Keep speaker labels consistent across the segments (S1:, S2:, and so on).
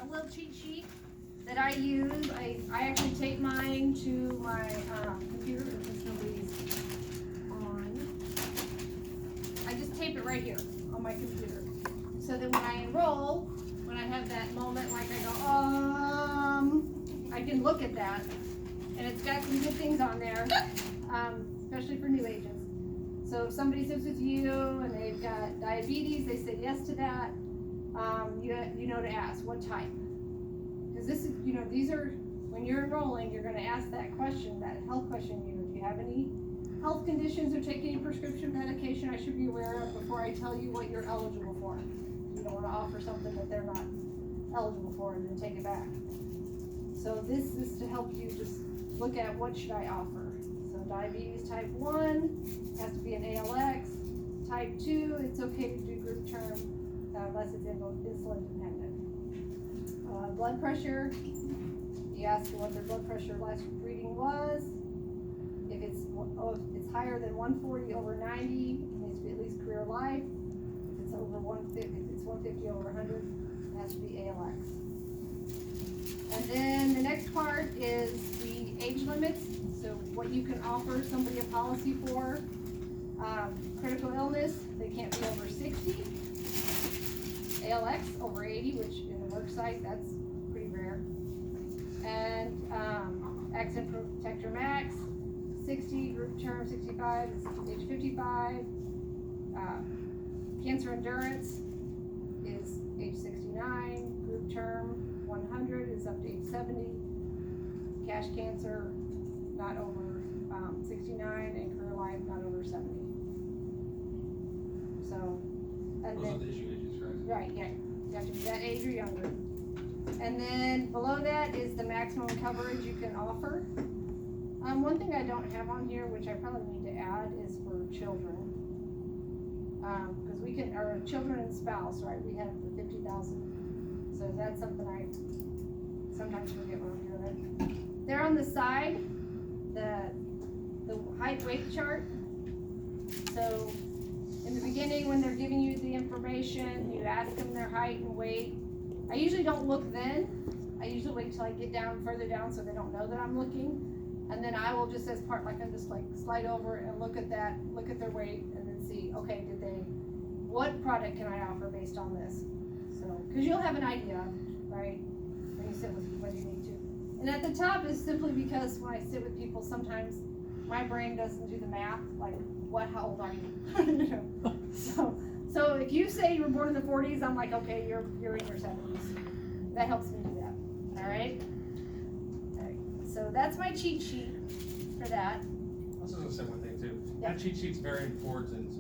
S1: a little cheat sheet that I use. I actually tape mine to my computer because nobody's on. I just tape it right here on my computer. So that when I enroll, when I have that moment like I go, I can look at that. And it's got some good things on there, especially for new agents. So if somebody sits with you and they've got diabetes, they say yes to that, you know to ask what type. Because this is, these are, when you're enrolling, you're gonna ask that question, that health question, do you have any health conditions or take any prescription medication I should be aware of before I tell you what you're eligible for? You don't wanna offer something that they're not eligible for and then take it back. So this is to help you just look at what should I offer. So diabetes type 1 has to be an ALX. Type 2, it's okay to do group term unless it's insulin dependent. Blood pressure, you ask what their blood pressure last reading was. If it's higher than 140 over 90, it needs to be at least career life. If it's over 150, if it's 150 over 100, it has to be ALX. And then the next part is the age limits. So what you can offer somebody a policy for. Critical illness, they can't be over 60. ALX over 80, which in the work site, that's pretty rare. And accident protector max, 60, group term 65, is age 55. Cancer endurance is age 69, group term 100 is up to age 70. Cash cancer, not over 69, and career life, not over 70. So, and
S2: those are the issue ages, right?
S1: Right, yeah, you have to be that age or younger. And then below that is the maximum coverage you can offer. One thing I don't have on here, which I probably need to add, is for children. Because we can, or children and spouse, right? We have the 50,000. So that's something I sometimes forget when I'm doing it. There on the side, the height weight chart. So in the beginning, when they're giving you the information, you ask them their height and weight. I usually don't look then. I usually wait till I get down further down so they don't know that I'm looking. And then I will just as part, like I just like slide over and look at that, look at their weight and then see, okay, what product can I offer based on this? So, cause you'll have an idea, right? When you sit with people, you need to. And at the top is simply because when I sit with people, sometimes my brain doesn't do the math, like how old are you? So if you say you were born in the 40s, I'm like, okay, you're in your 70s. That helps me do that, all right? So that's my cheat sheet for that.
S2: I was going to say one thing too.
S1: Yeah.
S2: That cheat sheet's very important,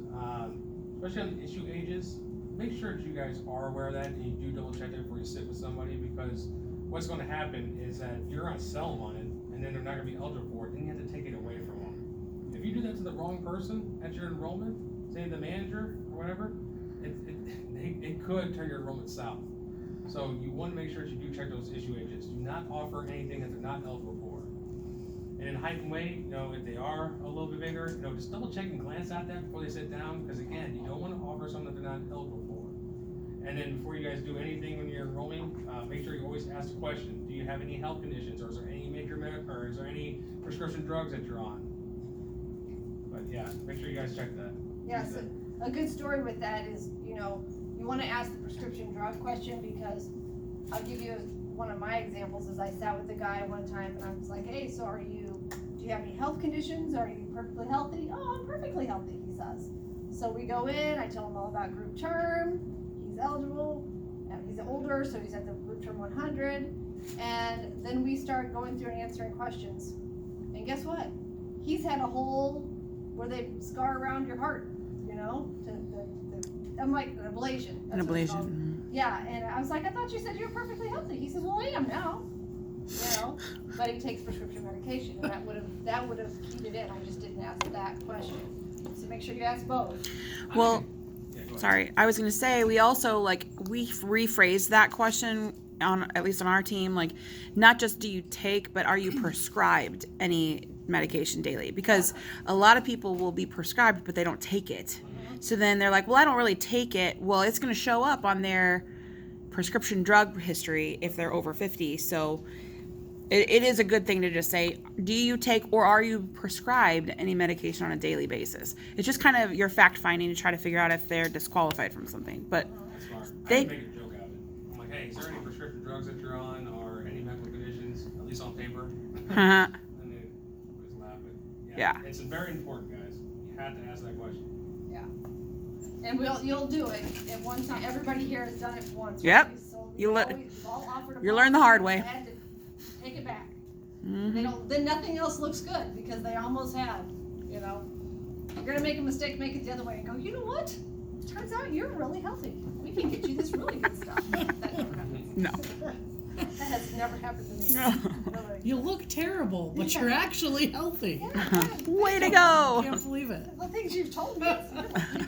S2: especially on the issue ages. Make sure that you guys are aware of that and you do double check it before you sit with somebody, because what's going to happen is that you're going to sell them on it and then they're not going to be eligible for it, and you have to take it away from them. If you do that to the wrong person at your enrollment, say the manager or whatever, it could turn your enrollment south. So you want to make sure that you do check those issue ages. Do not offer anything that they're not eligible for. And in height and weight, if they are a little bit bigger, just double check and glance at that before they sit down, because again, you don't want to offer something that they're not eligible for. And then before you guys do anything when you're enrolling, make sure you always ask the question: do you have any health conditions, or is there any major medical, or is there any prescription drugs that you're on? But yeah, make sure you guys check that.
S1: Yeah, so a good story with that is, you want to ask the prescription drug question, because I'll give you one of my examples. Is I sat with a guy one time and I was like, hey, so do you have any health conditions? Are you perfectly healthy? Oh, I'm perfectly healthy, he says. So we go in, I tell him all about group term, he's eligible, he's older, so he's at the group term 100, and then we start going through and answering questions. And guess what? He's had a hole where they scar around your heart, I'm like, an ablation.
S3: An ablation.
S1: Yeah, and I was like, I thought you said you're perfectly healthy. He says, well, I am now. But he takes prescription medication, and that would have keyed it in. I just didn't ask that question. So make sure you ask both.
S3: Well, sorry, I was going to say, we also we rephrase that question at least on our team, not just do you take, but are you prescribed any medication daily? Because a lot of people will be prescribed, but they don't take it. So then they're like, well, I don't really take it. Well, it's going to show up on their prescription drug history if they're over 50. So it is a good thing to just say, do you take or are you prescribed any medication on a daily basis? It's just kind of your fact finding to try to figure out if they're disqualified from something. But
S2: That's smart.
S3: They-
S2: I make a joke out of it. I'm like, hey, is there any prescription drugs that you're on or any medical conditions, at least on paper? And they always laugh. But
S3: Yeah.
S2: It's very important, guys. You have to ask that question.
S1: And you'll do it at one time. Everybody here has done it once.
S3: Yep.
S1: Right? So
S3: You le-
S1: we've all offered a
S3: you learn the hard
S1: policy,
S3: way.
S1: they had to take it back.
S3: Mhm.
S1: They don't. Then nothing else looks good because they almost have. You know, you're gonna make a mistake, make it the other way, and go. You know what? Turns out you're really healthy. We can get you this really good stuff. That never happens.
S3: No.
S1: That has never happened to me. Really.
S4: You look terrible, but you're actually healthy.
S1: Yeah,
S3: Way to go.
S4: Can't believe it.
S1: the things you've told me. It's,